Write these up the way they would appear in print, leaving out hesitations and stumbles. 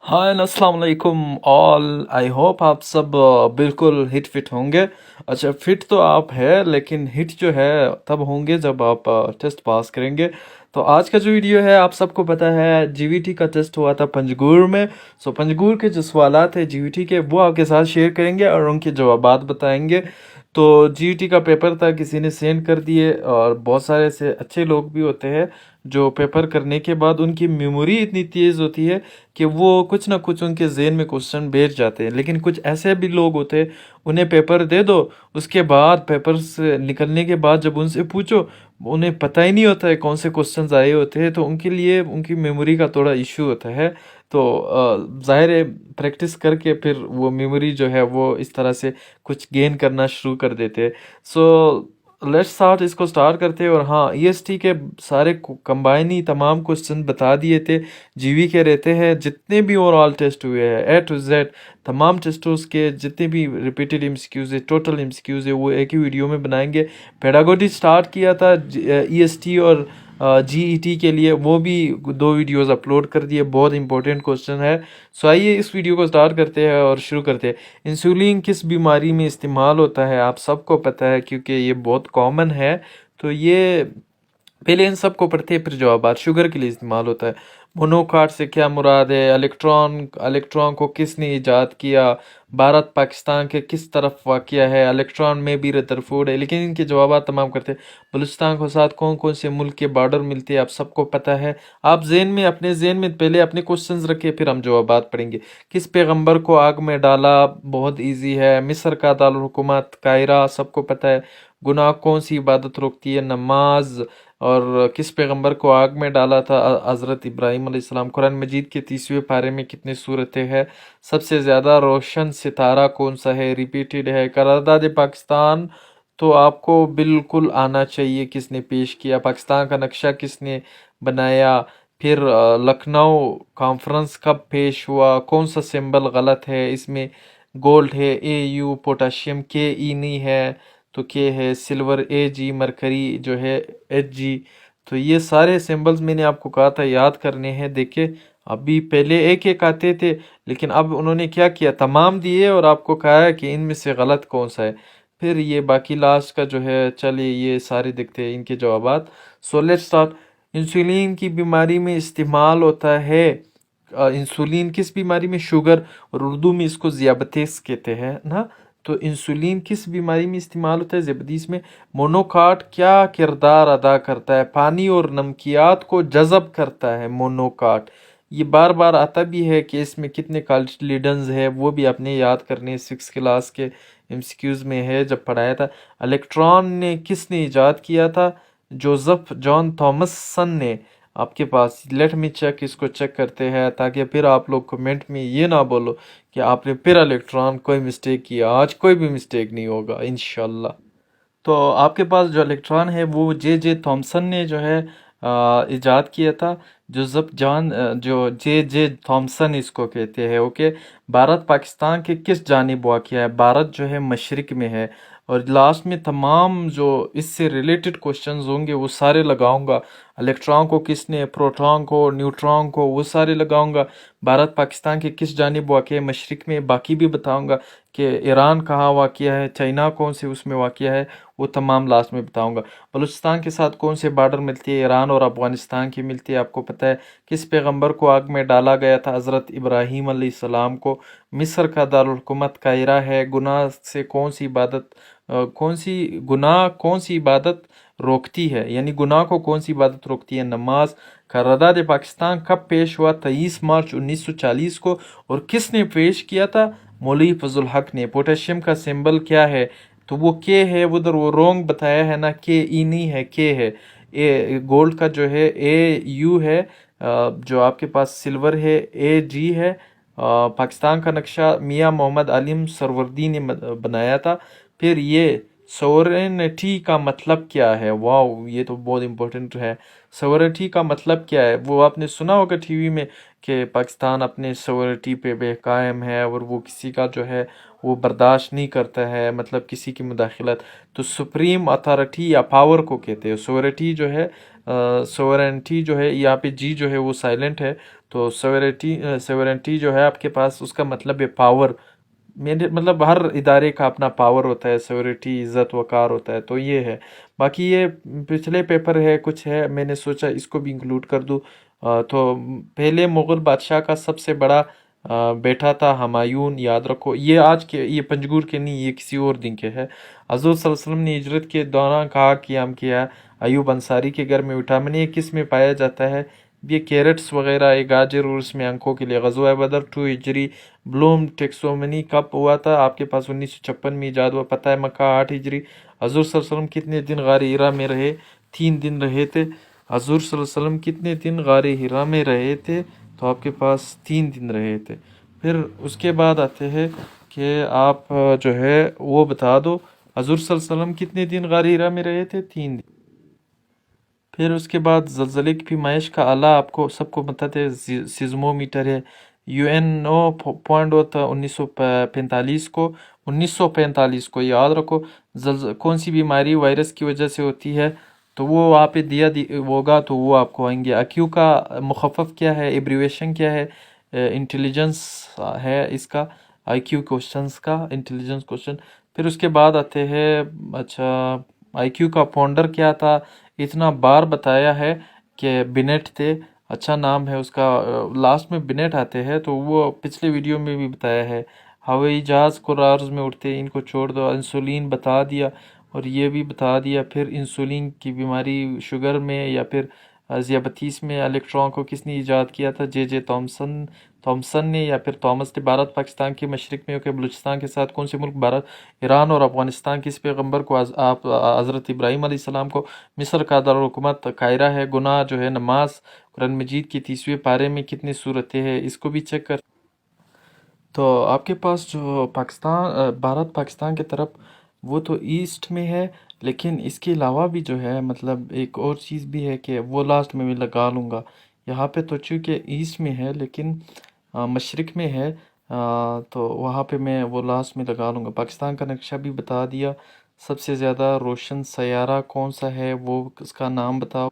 हाय अस्सलाम वालेकुम all. I hope आप सब बिल्कुल हिट फिट होंगे। अच्छा, फिट तो आप है लेकिन हिट जो है तब होंगे जब आप टेस्ट पास करेंगे। तो आज का जो वीडियो है, आप सबको पता है जीवीटी का टेस्ट हुआ था पंजगुर में। सो पंजगुर के जो सवालात है जीवीटी के, वो आपके साथ शेयर करेंगे और उनके जवाबात बताएंगे। तो जीवीटी का पेपर था, किसी ने सेंड कर दिए, और बहुत सारे ऐसे अच्छे लोग भी होते हैं जो पेपर करने के बाद उनकी मेमोरी इतनी तेज़ होती है कि वो कुछ ना कुछ उनके ज़हन में क्वेश्चन बैठ जाते हैं। लेकिन कुछ ऐसे भी लोग होते हैं, उन्हें पेपर दे दो, उसके बाद पेपर से निकलने के बाद जब उनसे पूछो, उन्हें पता ही नहीं होता है कौन से क्वेश्चंस आए होते हैं। तो उनके लिए उनकी मेमोरी का थोड़ा इश्यू होता है। तो ज़ाहिर है, प्रैक्टिस करके फिर वो मेमोरी जो है वो इस तरह से कुछ गेन करना शुरू कर देते हैं। सो लेट्स स्टार्ट, इसको स्टार्ट करते हैं। और हाँ, ईएसटी के सारे कंबाइन ही तमाम क्वेश्चन बता दिए थे। जीवी के रहते हैं जितने भी ओवरऑल टेस्ट हुए हैं ए टू जेड, तमाम टेस्टों के जितने भी रिपीटेड एमसीक्यूज है, टोटल एमसीक्यूज है, वो एक ही वीडियो में बनाएंगे। पेडागोजी स्टार्ट किया था ईएसटी और जीईटी के लिए, वो भी 2 वीडियोस अपलोड कर दिए। बहुत इंपॉर्टेंट क्वेश्चन है। सो आइए इस वीडियो को स्टार्ट करते हैं और शुरू करते हैं। इंसुलिन किस बीमारी में इस्तेमाल होता है? आप सबको पता है क्योंकि ये बहुत कॉमन है। तो ये पहले इन सबको पढ़ते हैं फिर जवाब। शुगर के लिए इस्तेमाल होता है। मोनोकाट से क्या मुराद है? इलेक्ट्रॉन इलेक्ट्रॉन को किसने इजाद किया? भारत पाकिस्तान के किस तरफ वाक़या है? इलेक्ट्रॉन में भी रदरफोर्ड है। लेकिन इनके जवाब तमाम करते हैं। बलूचिस्तान को साथ कौन कौन से मुल्क के बॉर्डर मिलते हैं? आप सबको पता है। आप अपने जहन में पहले अपने क्वेश्चंस रखिए, फिर हम जवाब पढ़ेंगे। किस पैगंबर को आग में डाला? बहुत इजी है। मिस्र का दारुल हुकूमत काहिरा, सबको पता है। गुनाह कौन सी इबादत रोकती है? नमाज। और किस पैगंबर को आग में डाला था? हज़रत इब्राहीम अलैहिस्सलाम। कुरान मजीद के 30वें पारे में कितनी सूरतें हैं? सबसे ज़्यादा रोशन सितारा कौन सा है? रिपीटेड है। करारदाद पाकिस्तान तो आपको बिल्कुल आना चाहिए। किसने पेश किया? पाकिस्तान का नक्शा किसने बनाया? फिर लखनऊ कॉन्फ्रेंस कब पेश हुआ? कौन सा सिंबल गलत है इसमें? गोल्ड है AU, पोटाशियम KE नहीं है तो के है, सिल्वर AG, मरकरी जो है HG। तो ये सारे सिंबल्स मैंने आपको कहा था याद करने हैं। देखिए, अभी पहले एक एक आते थे, लेकिन अब उन्होंने क्या किया, तमाम दिए और आपको कहा है कि इनमें से गलत कौन सा है। फिर ये बाकी लास्ट का जो है, चलिए ये सारे दिखते हैं इनके जवाबात। So let's start. इंसुलिन की बीमारी में इस्तेमाल होता है। इंसुलिन किस बीमारी में? शुगर, और उर्दू में इसको ज़ियाबतीस कहते हैं ना। तो इंसुलिन किस बीमारी में इस्तेमाल होता है? ज़ियाबतीस में। मोनोकाट क्या किरदार अदा करता है? पानी और नमकियात को जज़ब करता है मोनोकाट। ये बार बार आता भी है कि इसमें कितने कार्टिलेडन्स है, वो भी आपने याद करने 6 क्लास के एमसीक्यूज में है जब पढ़ाया था। इलेक्ट्रॉन ने किसने इजाद किया था? जोसेफ जॉन थॉमसन ने। आपके पास लेट मी चेक, इसको चेक करते हैं ताकि फिर आप लोग कमेंट में ये ना बोलो कि आपने फिर इलेक्ट्रॉन कोई मिस्टेक किया। आज कोई भी मिस्टेक नहीं होगा इंशाल्लाह। तो आपके पास जो इलेक्ट्रॉन है वो जे थॉमसन ने जो है इजाद किया था। जोसेफ जॉन जो जे थॉमसन इसको कहते हैं। ओके। भारत पाकिस्तान के किस जानिब वाक़या है? भारत जो है मशरिक में है। और लास्ट में तमाम जो इससे रिलेटेड क्वेश्चंस होंगे वो सारे लगाऊंगा। इलेक्ट्रॉन को किसने, प्रोटॉन को, न्यूट्रॉन को, वो सारे लगाऊंगा। भारत पाकिस्तान के किस जानिब वाक़या है? मशरिक में। बाकी भी बताऊंगा कि ईरान कहाँ वाक़या है, चाइना कौन से उसमें वाक़या है, वो तमाम लास्ट में बताऊंगा। बलूचिस्तान के साथ कौन से बॉर्डर मिलती है? ईरान और अफगानिस्तान की मिलती है, आपको पता है। किस पैगंबर को आग में डाला गया था? हज़रत इब्राहीम अलैहिस्सलाम को। मिस्र का दारुल हुकूमत काहिरा है। गुनाह से कौन सी इबादत कौन सी इबादत रोकती है, यानी गुनाह को कौन सी इबादत रोकती है? नमाज। करारदाद पाकिस्तान कब पेश हुआ? 23 मार्च 1940 को। और किसने पेश किया था? मौलवी फजल हक ने। पोटेशियम का सिंबल क्या है? तो वो के है, उधर वो रोंग बताया है ना, KE नहीं है, के है। गोल्ड का जो है AU है। जो आपके पास सिल्वर है AG है। पाकिस्तान का नक्शा मियाँ मोहम्मद आलिम सरवर्दी ने बनाया था। फिर ये सोवरेनिटी का मतलब क्या है? वाह, ये तो बहुत इम्पोर्टेंट है। सोवरेनिटी का मतलब क्या है? वो आपने सुना होगा टीवी में कि पाकिस्तान अपने सोवरेनिटी पे बेकायम है और वो किसी का जो है वो बर्दाश्त नहीं करता है, मतलब किसी की मुदाखलत। तो सुप्रीम अथॉरिटी या पावर को कहते हैं सोवरेनिटी जो है। सोवरेनिटी जो है यहाँ पे जी जो है वो साइलेंट है। तो सोवरेनिटी जो है आपके पास, उसका मतलब है पावर। मेरे मतलब हर इदारे का अपना पावर होता है, सिक्योरिटी, इज़्ज़त वक़ार होता है, तो ये है। बाकी ये पिछले पेपर है कुछ है, मैंने सोचा इसको भी इंक्लूड कर दूँ। तो पहले मुग़ल बादशाह का सबसे बड़ा बेटा था हुमायूं, याद रखो। ये आज के, ये पंजगूर के नहीं, ये किसी और दिन के है। हज़रत सल्लल्लाहु अलैहि वसल्लम ने हिजरत के दौरान कहा क़याम किया, अयूब अंसारी के घर में विटामिन ए किस में पाया जाता है? ये कैरेट्स वगैरह, ये गाजर और इसमें आंखों के लिए। ग़ज़वा बदर 2 हिजरी। ब्लूम टेक्सोनोमी कब हुआ था? आपके पास 1956 में ईजाद हुआ, पता है। मक्का 8 हिजरी। हजूर सल्लल्लाहु अलैहि वसल्लम कितने दिन गार हिरा में रहे? 3 दिन रहे थे। हजूर सल्लल्लाहु अलैहि वसल्लम कितने दिन गार हिरा में रहे थे? तो आपके पास 3 दिन रहे थे। फिर उसके बाद आते हैं कि आप जो है वो बता दो, हजूर सल्लल्लाहु अलैहि वसल्लम कितने दिन गार हिरा में रहे थे? 3 दिन। फिर उसके बाद ज़लज़ले की पैमाइश का आला आपको सबको बताते हैं, सिज़मोमीटर है। यूएनओ पॉइंट होता है 1945 को, 1945 को याद रखो। कौन सी बीमारी वायरस की वजह से होती है? तो वो वहाँ पे होगा, तो वो आपको आएंगे। अक्यू का मुखफ़फ़ क्या है? एब्रीवेशन क्या है? इंटेलिजेंस है इसका, आईक्यू क्वेश्चंस का, इंटेलिजेंस क्वेश्चन। फिर उसके बाद आते हैं, अच्छा, आईक्यू का फाउंडर क्या था? इतना बार बताया है कि बिनेट थे। अच्छा नाम है उसका, लास्ट में बिनेट आते हैं, तो वो पिछले वीडियो में भी बताया है। हवाई जहाज़ को राज में उड़ते, इनको छोड़ दो। इंसुलिन बता दिया और ये भी बता दिया। फिर इंसुलिन की बीमारी शुगर में या फिर ज़ियाबतीस में इलेक्ट्रॉन को किसने इजाद किया था? जे थॉमसन ने या फिर थॉमस ने। भारत पाकिस्तान के मशरक़ में होकर बलूचिस्तान के साथ कौन से मुल्क भारत, ईरान और अफ़गानिस्तान किस पैगंबर को आप हज़रत इब्राहीम अलैहिस्सलाम को? मिस्र का दारुल-हुकूमत काहिरा है। गुनाह जो है नमाज, कुरान मजीद की 30वें पारे में कितनी सूरतें हैं? इसको भी चेक कर। तो आपके पास जो भारत पाकिस्तान की तरफ, वो तो ईस्ट में है, लेकिन इसके अलावा भी जो है मतलब एक और चीज़ भी है कि वो लास्ट में भी लगा लूँगा। यहाँ पे तो चूँकि ईस्ट में है, लेकिन मशरिक़ में है, तो वहाँ पे मैं वो लास्ट में लगा लूँगा। पाकिस्तान का नक्शा भी बता दिया। सबसे ज़्यादा रोशन सैयारा कौन सा है, वो उसका नाम बताओ।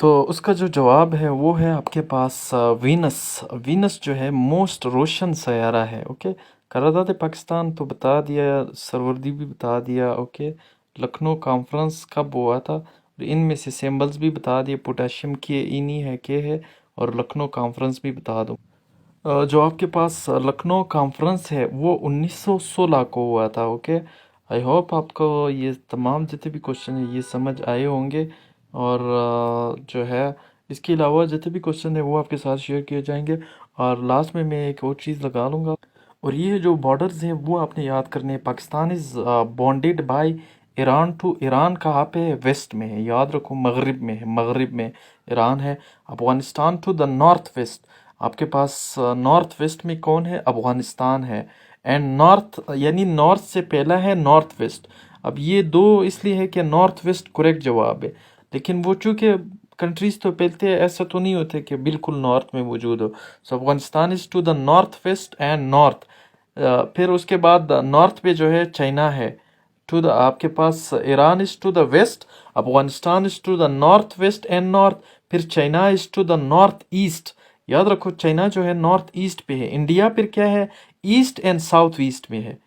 तो उसका जो जवाब है वो है आपके पास वीनस। वीनस जो है मोस्ट रोशन सयारा है। ओके, करारदाद पाकिस्तान तो बता दिया, सरवर्दी भी बता दिया। ओके, लखनऊ कॉन्फ्रेंस कब हुआ था? इनमें से सिंबल्स भी बता दिए, पोटेशियम के इनी है के है, और लखनऊ कॉन्फ्रेंस भी बता दूँ। जो आपके पास लखनऊ कॉन्फ्रेंस है वो 1916 को हुआ था। ओके, आई होप आपको ये तमाम जितने भी क्वेश्चन है ये समझ आए होंगे। और जो है इसके अलावा जितने भी क्वेश्चन है वो आपके साथ शेयर किए जाएंगे। और लास्ट में मैं एक और चीज़ लगा लूँगा, और ये जो बॉर्डर्स हैं वो आपने याद करने हैं। Pakistan is bounded by Iran to, Iran कहाँ पे है? वेस्ट में है, याद रखो, मगरिब में है, मगरिब में ईरान है। Afghanistan to the north west, आपके पास नॉर्थ वेस्ट में कौन है? अफ़गानिस्तान है। एंड नॉर्थ यानी नॉर्थ से पहला है नॉर्थ वेस्ट। अब ये दो इसलिए है कि नॉर्थ वेस्ट करेक्ट जवाब है, लेकिन वो चूँकि कंट्रीज़ तो पहलते हैं, ऐसा तो नहीं होते कि बिल्कुल नॉर्थ में मौजूद हो। So Afghanistan is to the north west and north. फिर उसके बाद नॉर्थ पे जो है चाइना है। टू द आपके पास Iran is to the west, Afghanistan is to the north west and north. फिर China is to the north east. याद रखो, चाइना जो है नॉर्थ ईस्ट पे है। इंडिया फिर क्या है? ईस्ट एंड साउथ ईस्ट में है।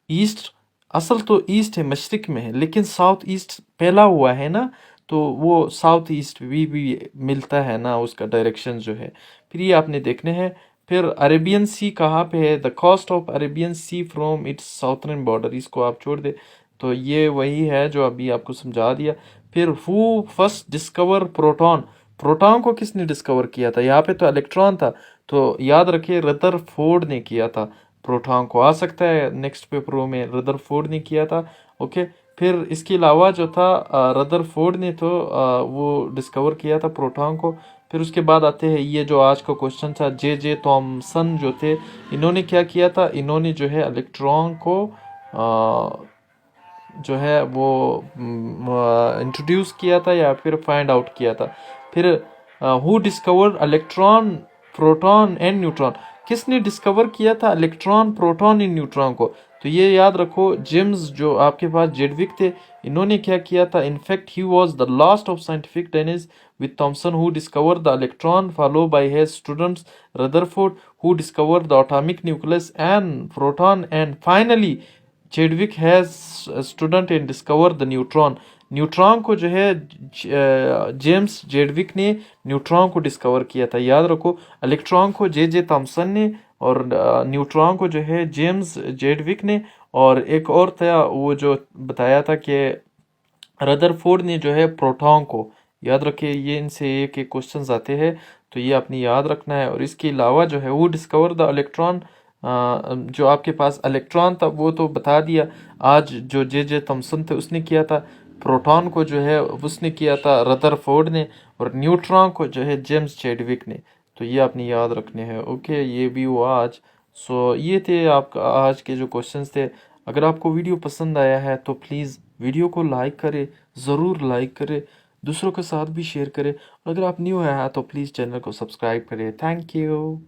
ईस्ट असल तो ईस्ट है, मशरिक में है, लेकिन साउथ ईस्ट फैला हुआ है ना, तो वो साउथ ईस्ट भी मिलता है ना उसका डायरेक्शन जो है। फिर ये आपने देखने हैं। फिर अरेबियन सी कहाँ पे है? The coast of Arabian sea from its southern border, इसको आप छोड़ दे। तो ये वही है जो अभी आपको समझा दिया। फिर who first discover proton, proton को किसने डिस्कवर किया था? यहाँ पे तो इलेक्ट्रॉन था, तो याद रखिए रदरफोर्ड ने किया था। प्रोटॉन को आ सकता है नेक्स्ट पेपरों में, रदरफोर्ड ने किया था। ओके, फिर इसके अलावा जो था रदरफोर्ड ने तो वो डिस्कवर किया था प्रोटॉन को। फिर उसके बाद आते हैं ये जो आज का क्वेश्चन था, जे थॉमसन जो थे, इन्होंने क्या किया था? इन्होंने जो है इलेक्ट्रॉन को जो है वो इंट्रोड्यूस किया था या फिर फाइंड आउट किया था। फिर who discovered electron, proton and neutron, किसने डिस्कवर किया था इलेक्ट्रॉन, प्रोटॉन एंड न्यूट्रॉन को? तो ये याद रखो, जेम्स जो आपके पास जेडविक थे, इन्होंने क्या किया था? In fact he was the last of scientific Dennis with Thomson who discovered the electron, followed by his students Rutherford who discovered the atomic nucleus and proton, and finally Chadwick has student in discover the neutron. Neutron को जो है James जेडविक ने neutron को discover किया था। याद रखो, electron को जे जे थॉमसन ने, और न्यूट्रॉन को जो है जेम्स जेडविक ने, और एक और था वो जो बताया था कि रदरफोर्ड ने जो है प्रोटॉन को। याद रखिए, ये इनसे एक एक क्वेश्चंस आते हैं, तो ये अपनी याद रखना है। और इसके अलावा जो है वो डिस्कवर द इलेक्ट्रॉन, जो आपके पास इलेक्ट्रॉन था वो तो बता दिया, आज जो जे जे थॉमसन थे उसने किया था। प्रोटॉन को जो है उसने किया था रदरफोर्ड ने, और न्यूट्रॉन को जो है जेम्स चेडविक ने। तो ये अपनी याद रखने हैं। ओके, ये भी हुआ आज। सो ये थे आपका आज के जो क्वेश्चंस थे। अगर आपको वीडियो पसंद आया है तो प्लीज़ वीडियो को लाइक करें, ज़रूर लाइक करें, दूसरों के साथ भी शेयर करें। और अगर आप न्यू हैं तो प्लीज़ चैनल को सब्सक्राइब करें। Thank you.